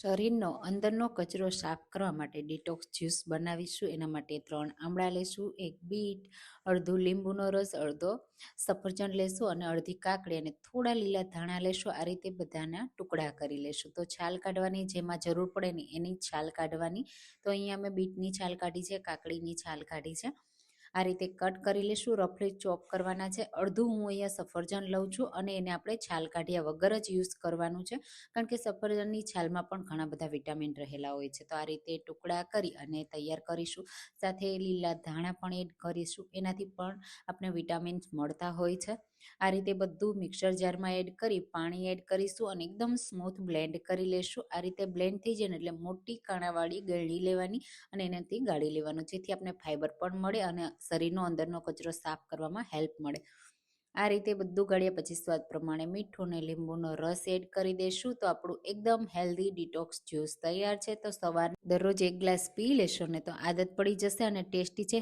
શરીરનો અંદરનો કચરો સાફ કરવા માટે ડિટોક્સ જ્યુસ બનાવીશું. એના માટે 3 આમળા લેશું, 1 બીટ, અડધું લીંબુનો રસ, અડધો સફરજન લેશું અને અડધી કાકડી અને થોડા લીલા ધાણા લેશું. આ રીતે બધાના ટુકડા કરી લેશું. તો છાલ કાઢવાની જેમાં જરૂર પડે ને એની છાલ કાઢવાની. તો અહીંયા મેં બીટની છાલ કાઢી છે, કાકડીની છાલ કાઢી છે. આ રીતે કટ કરી લેશું, રફલી ચોપ કરવાના છે. અડધું હું અહીંયા સફરજન લઉં છું અને એને આપણે છાલ કાઢ્યા વગર જ યુઝ કરવાનું છે, કારણ કે સફરજનની છાલમાં પણ ઘણા બધા વિટામિન રહેલા હોય છે. તો આ રીતે ટુકડા કરી અને તૈયાર કરીશું. સાથે લીલા ધાણા પણ એડ કરીશું, એનાથી પણ આપણે વિટામિન્સ મળતા હોય છે. આ રીતે બધું મિક્સર જારમાં એડ કરી પાણી એડ કરીશું અને એકદમ સ્મૂથ બ્લેન્ડ કરી લેશું. આ રીતે બ્લેન્ડ થઈ જાય ને એટલે મોટી કાણાવાળી ગળણી લેવાની અને એનાથી ગાળી લેવાનું, જેથી આપણે ફાઈબર પણ મળે અને શરીરનો અંદરનો કચરો સાફ કરવામાં હેલ્પ મળે. આ રીતે બધું ગાળ્યા પછી સ્વાદ પ્રમાણે મીઠું અને લીંબુનો રસ એડ કરી દઈશું. તો આપણું એકદમ હેલ્ધી ડિટોક્સ જ્યુસ તૈયાર છે. તો સવારે દરરોજ 1 ગ્લાસ પી લેશો ને તો આદત પડી જશે અને ટેસ્ટી છે.